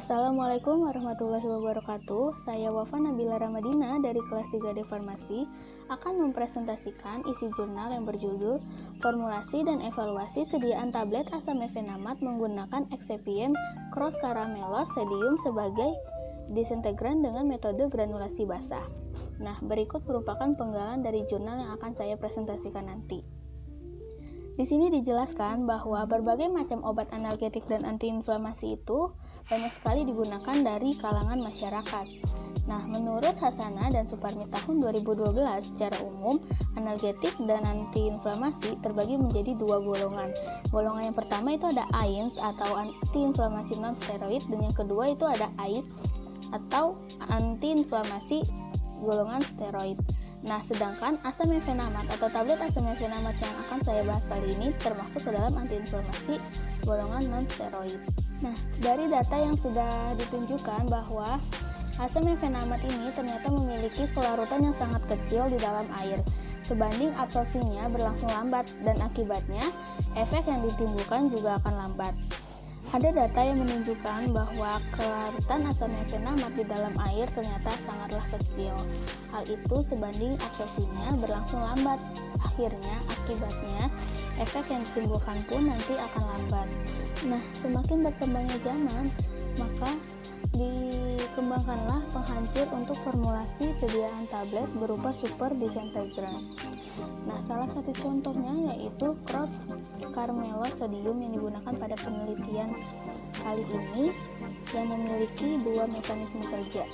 Assalamualaikum warahmatullahi wabarakatuh. Saya Wafa Nabila Ramadina dari kelas 3D Farmasi akan mempresentasikan isi jurnal yang berjudul Formulasi dan Evaluasi Sediaan Tablet Asam Mefenamat menggunakan eksipien cross caramelose sodium sebagai disintegran dengan metode granulasi basah. Nah, berikut merupakan penggalan dari jurnal yang akan saya presentasikan nanti. Di sini dijelaskan bahwa berbagai macam obat analgetik dan antiinflamasi itu banyak sekali digunakan dari kalangan masyarakat. Nah, menurut Hasana dan Suparmi tahun 2012, secara umum analgetik dan antiinflamasi terbagi menjadi dua golongan. Golongan yang pertama itu ada AINS atau antiinflamasi non-steroid, dan yang kedua itu ada AIS atau antiinflamasi golongan steroid. Nah, sedangkan asam mefenamat atau tablet asam mefenamat yang akan saya bahas kali ini termasuk ke dalam antiinflamasi golongan non-steroid. Nah, dari data yang sudah ditunjukkan bahwa asam mefenamat ini ternyata memiliki kelarutan yang sangat kecil di dalam air, sebanding absorpsinya berlangsung lambat, dan akibatnya efek yang ditimbulkan juga akan lambat. Ada data yang menunjukkan bahwa kelarutan asam mefenamat di dalam air ternyata sangatlah kecil. Hal itu sebanding absorpsinya berlangsung lambat. Akhirnya, akibatnya, efek yang ditimbulkan pun nanti akan lambat. Nah, semakin berkembangnya zaman, maka dikembangkanlah penghancur untuk formulasi sediaan tablet berupa super disintegran. Nah, salah satu contohnya yaitu cross caramelose sodium yang digunakan pada penelitian kali ini yang memiliki dua mekanisme kerja.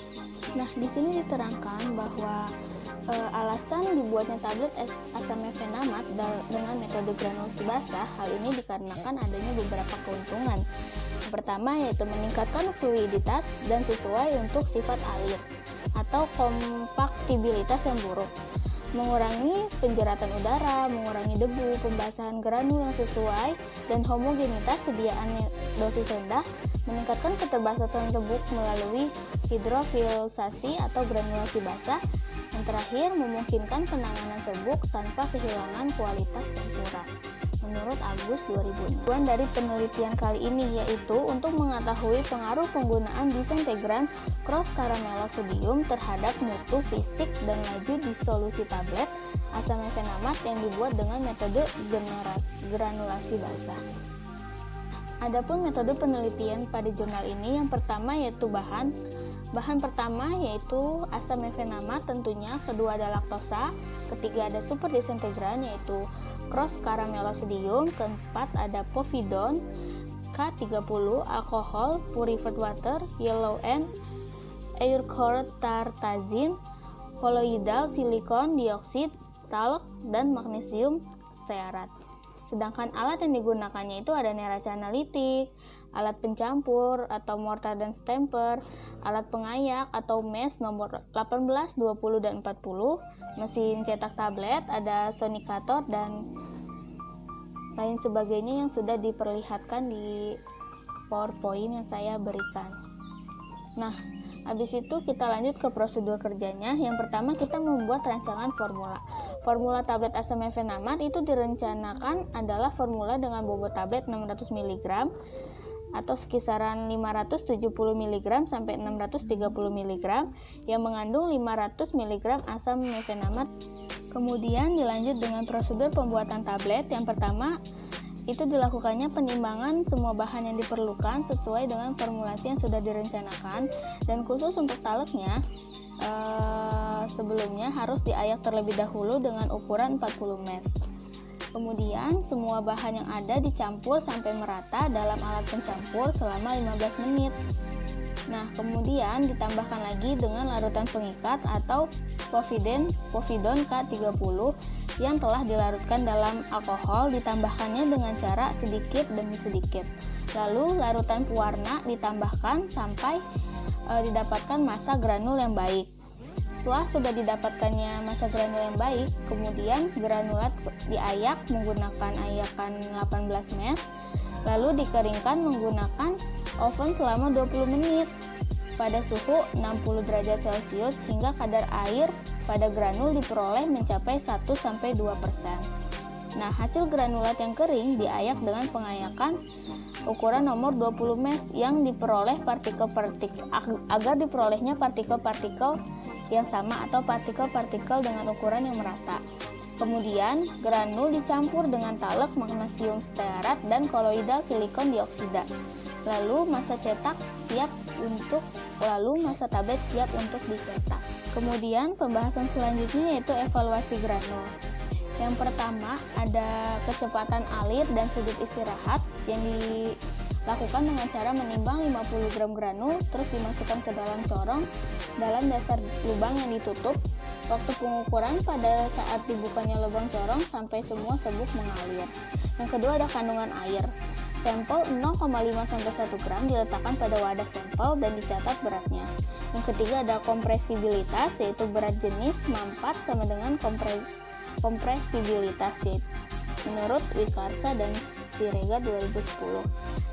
Nah, di sini diterangkan bahwa alasan dibuatnya tablet asam mefenamat dengan metode granulasi basah, hal ini dikarenakan adanya beberapa keuntungan. Yang pertama yaitu meningkatkan fluiditas dan sesuai untuk sifat alir atau kompaktibilitas yang buruk, mengurangi penjeratan udara, mengurangi debu, pembasahan granul yang sesuai, dan homogenitas sediaan dosis rendah, meningkatkan keterbatasan serbuk melalui hidrofilisasi atau granulasi basah. Yang terakhir, memungkinkan penanganan serbuk tanpa kehilangan kualitas tempura. Menurut Agus 2006. Tujuan dari penelitian kali ini yaitu untuk mengetahui pengaruh penggunaan disintegran cross caramelose sodium terhadap mutu fisik dan laju disolusi tablet asam mefenamat yang dibuat dengan metode granulasi basah. Adapun metode penelitian pada jurnal ini, yang pertama yaitu bahan pertama yaitu asam mefenamat tentunya, kedua ada laktosa, ketiga ada super disintegran yaitu cross caramelose sodium, keempat ada povidone, K30, alkohol, purified water, yellow and eurcotartazine, koloidal, silikon dioksida, talc, dan magnesium stearat. Sedangkan alat yang digunakannya itu ada neraca analitik, alat pencampur atau mortar dan stamper, alat pengayak atau mesh nomor 18, 20, dan 40, mesin cetak tablet, ada sonikator, dan lain sebagainya yang sudah diperlihatkan di PowerPoint yang saya berikan. Nah, habis itu kita lanjut ke prosedur kerjanya. Yang pertama kita membuat rancangan formula. Formula tablet asam mefenamat itu direncanakan adalah formula dengan bobot tablet 600 mg atau sekisaran 570 mg sampai 630 mg yang mengandung 500 mg asam mefenamat. Kemudian dilanjut dengan prosedur pembuatan tablet. Yang pertama itu dilakukannya penimbangan semua bahan yang diperlukan sesuai dengan formulasi yang sudah direncanakan, dan khusus untuk taleknya sebelumnya harus diayak terlebih dahulu dengan ukuran 40 ml. Kemudian semua bahan yang ada dicampur sampai merata dalam alat pencampur selama 15 menit. Nah, kemudian ditambahkan lagi dengan larutan pengikat atau povidone K30 yang telah dilarutkan dalam alkohol, ditambahkannya dengan cara sedikit demi sedikit. Lalu larutan pewarna ditambahkan sampai didapatkan massa granul yang baik. Setelah sudah didapatkannya massa granul yang baik, kemudian granulat diayak menggunakan ayakan 18 ml, lalu dikeringkan menggunakan oven selama 20 menit pada suhu 60 derajat Celcius hingga kadar air pada granul diperoleh mencapai 1-2%. Nah, hasil granulat yang kering diayak dengan pengayakan ukuran nomor 20 mesh yang diperoleh agar diperolehnya partikel-partikel yang sama atau partikel-partikel dengan ukuran yang merata. Kemudian, granul dicampur dengan talek magnesium stearat dan koloidal silikon dioksida. Lalu masa tablet siap untuk dicetak. Kemudian pembahasan selanjutnya yaitu evaluasi granul. Yang pertama ada kecepatan alir dan sudut istirahat yang dilakukan dengan cara menimbang 50 gram granul terus dimasukkan ke dalam corong dalam dasar lubang yang ditutup. Waktu pengukuran pada saat dibukanya lubang corong sampai semua serbuk mengalir. Yang kedua ada kandungan air. Sampel 0,5-1 gram diletakkan pada wadah sampel dan dicatat beratnya. Yang ketiga ada kompresibilitas, yaitu berat jenis mampat sama dengan kompresibilitas menurut Wikarsa dan Siregar 2010.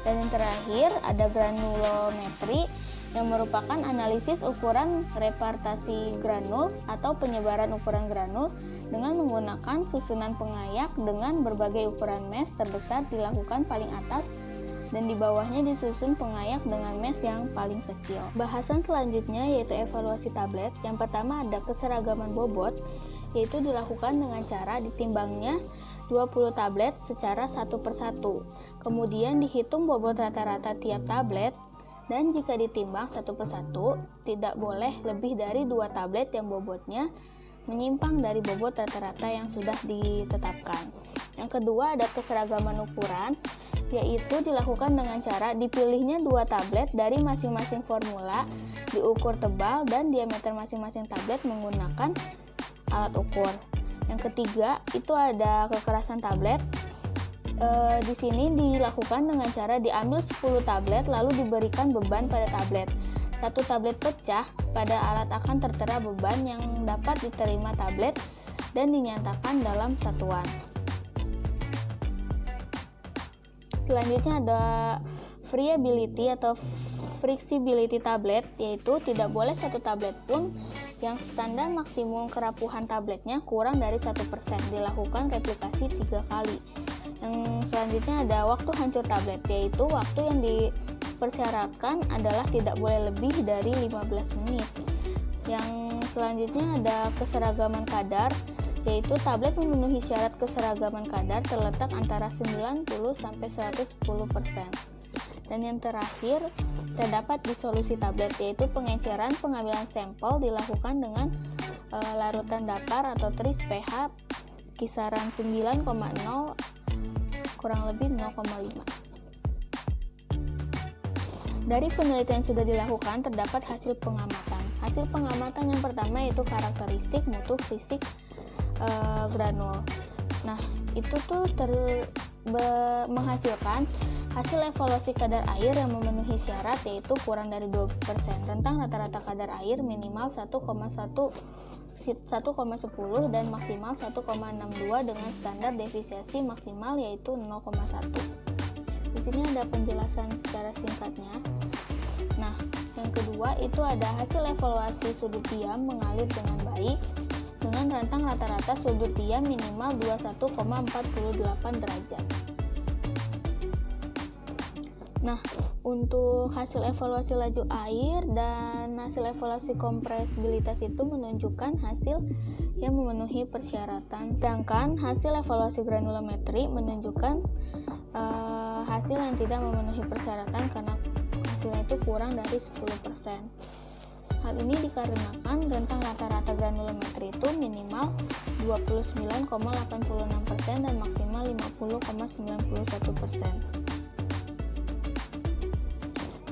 Dan yang terakhir ada granulometri yang merupakan analisis ukuran repartasi granul atau penyebaran ukuran granul dengan menggunakan susunan pengayak dengan berbagai ukuran mesh terbesar dilakukan paling atas dan di bawahnya disusun pengayak dengan mesh yang paling kecil. Bahasan selanjutnya yaitu evaluasi tablet. Yang pertama ada keseragaman bobot, yaitu dilakukan dengan cara ditimbangnya 20 tablet secara satu persatu. Kemudian dihitung bobot rata-rata tiap tablet. Dan jika ditimbang satu persatu, tidak boleh lebih dari 2 tablet yang bobotnya menyimpang dari bobot rata-rata yang sudah ditetapkan. Yang kedua ada keseragaman ukuran, yaitu dilakukan dengan cara dipilihnya 2 tablet dari masing-masing formula, diukur tebal dan diameter masing-masing tablet menggunakan alat ukur. Yang ketiga itu ada kekerasan tablet. Di sini dilakukan dengan cara diambil 10 tablet lalu diberikan beban pada tablet. Satu tablet pecah, pada alat akan tertera beban yang dapat diterima tablet dan dinyatakan dalam satuan. Selanjutnya ada friability atau flexibility tablet, yaitu tidak boleh satu tablet pun yang standar maksimum kerapuhan tabletnya kurang dari 1%, dilakukan replikasi 3 kali. Yang selanjutnya ada waktu hancur tablet, yaitu waktu yang dipersyaratkan adalah tidak boleh lebih dari 15 menit. Yang selanjutnya ada keseragaman kadar, yaitu tablet memenuhi syarat keseragaman kadar terletak antara 90-110%. Dan yang terakhir terdapat disolusi tablet, yaitu pengeceran pengambilan sampel dilakukan dengan larutan datar atau tris pH kisaran 9,0 kurang lebih 0,5. Dari penelitian yang sudah dilakukan terdapat hasil pengamatan. Hasil pengamatan yang pertama yaitu karakteristik mutu fisik granul. Nah, itu tuh menghasilkan hasil evaluasi kadar air yang memenuhi syarat, yaitu kurang dari 2%. Rentang rata-rata kadar air minimal 1,10 dan maksimal 1,62 dengan standar defisiensi maksimal yaitu 0,1. Di sini ada penjelasan secara singkatnya. Nah, yang kedua itu ada hasil evaluasi sudut diam mengalir dengan baik dengan rentang rata-rata sudut diam minimal 21,48 derajat. Nah, untuk hasil evaluasi laju air dan hasil evaluasi kompresibilitas itu menunjukkan hasil yang memenuhi persyaratan. Sedangkan hasil evaluasi granulometri menunjukkan hasil yang tidak memenuhi persyaratan karena hasilnya itu kurang dari 10%. Hal ini dikarenakan rentang rata-rata granulometri itu minimal 29,86% dan maksimal 50,91%.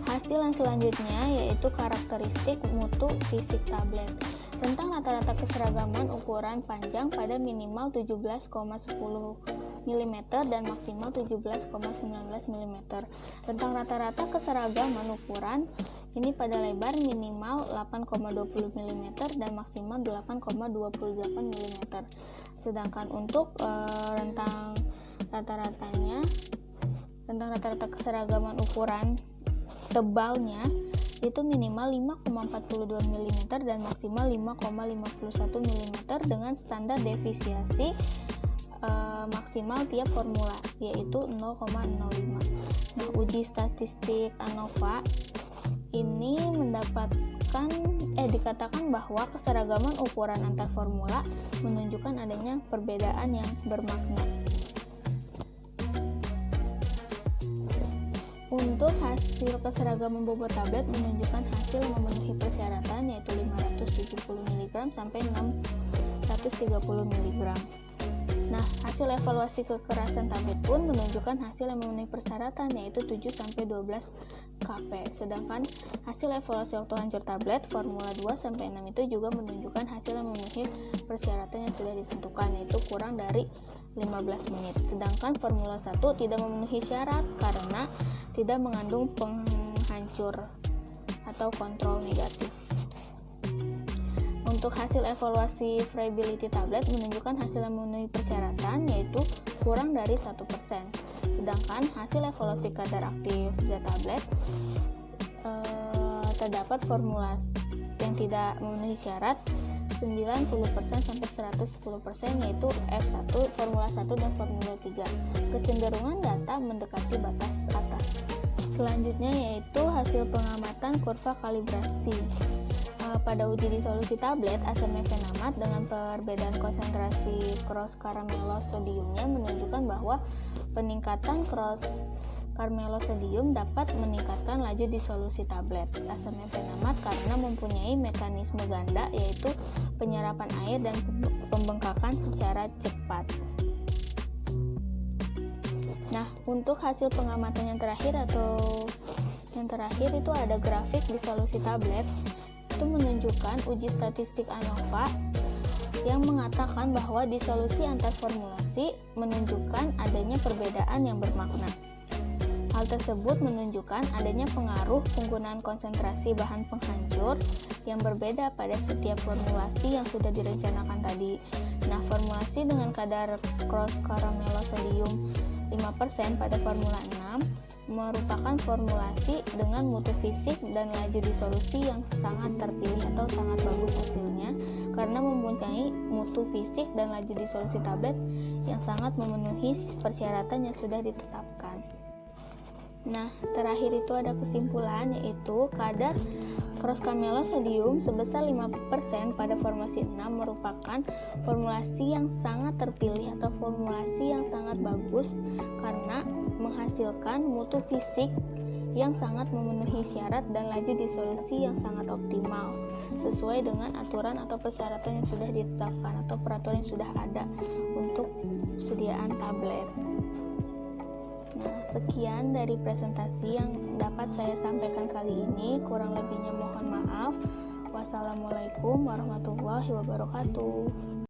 Hasil yang selanjutnya yaitu karakteristik mutu fisik tablet. Rentang rata-rata keseragaman ukuran panjang pada minimal 17,10 mm dan maksimal 17,19 mm. Rentang rata-rata keseragaman ukuran ini pada lebar minimal 8,20 mm dan maksimal 8,28 mm. Sedangkan untuk rentang rata-rata keseragaman ukuran tebalnya itu minimal 5,42 mm dan maksimal 5,51 mm dengan standar defisiensi maksimal tiap formula, yaitu 0,05. Nah, uji statistik ANOVA ini dikatakan bahwa keseragaman ukuran antar formula menunjukkan adanya perbedaan yang bermakna. Untuk hasil keseragaman bobot tablet menunjukkan hasil yang memenuhi persyaratan, yaitu 570 mg sampai 630 mg. Nah, hasil evaluasi kekerasan tablet pun menunjukkan hasil yang memenuhi persyaratan, yaitu 7 sampai 12 kP. Sedangkan hasil evaluasi waktu hancur tablet formula 2 sampai 6 itu juga menunjukkan hasil yang memenuhi persyaratan yang sudah ditentukan, yaitu kurang dari 15 menit. Sedangkan formula 1 tidak memenuhi syarat karena tidak mengandung penghancur atau kontrol negatif. Untuk hasil evaluasi friability tablet menunjukkan hasil yang memenuhi persyaratan, yaitu kurang dari 1%. Sedangkan hasil evaluasi kadar aktif zat tablet terdapat formula yang tidak memenuhi syarat 90% sampai 110%, yaitu F1, formula 1 dan formula 3. Kecenderungan data mendekati batas atas. Selanjutnya yaitu hasil pengamatan kurva kalibrasi. Pada uji disolusi tablet, asam mefenamat dengan perbedaan konsentrasi cross karmelosodiumnya menunjukkan bahwa peningkatan cross karmelosodium dapat meningkatkan laju disolusi tablet asam mefenamat karena mempunyai mekanisme ganda, yaitu penyerapan air dan pembengkakan secara cepat. Nah, untuk hasil pengamatan yang terakhir itu ada grafik disolusi tablet. Itu menunjukkan uji statistik ANOVA yang mengatakan bahwa disolusi antar formulasi menunjukkan adanya perbedaan yang bermakna. Hal tersebut menunjukkan adanya pengaruh penggunaan konsentrasi bahan penghancur yang berbeda pada setiap formulasi yang sudah direncanakan tadi. Nah, formulasi dengan kadar cross karmelosodium 5% pada formula 6 merupakan formulasi dengan mutu fisik dan laju disolusi yang sangat terpilih atau sangat bagus hasilnya karena mempunyai mutu fisik dan laju disolusi tablet yang sangat memenuhi persyaratan yang sudah ditetapkan. Nah, terakhir itu ada kesimpulan, yaitu kadar cross karmelosodium sebesar 5% pada formulasi 6 merupakan formulasi yang sangat terpilih atau formulasi yang sangat bagus karena menghasilkan mutu fisik yang sangat memenuhi syarat dan laju disolusi yang sangat optimal sesuai dengan aturan atau persyaratan yang sudah ditetapkan atau peraturan yang sudah ada untuk persediaan tablet. Nah, sekian dari presentasi yang dapat saya sampaikan kali ini. Kurang lebihnya mohon maaf. Wassalamualaikum warahmatullahi wabarakatuh.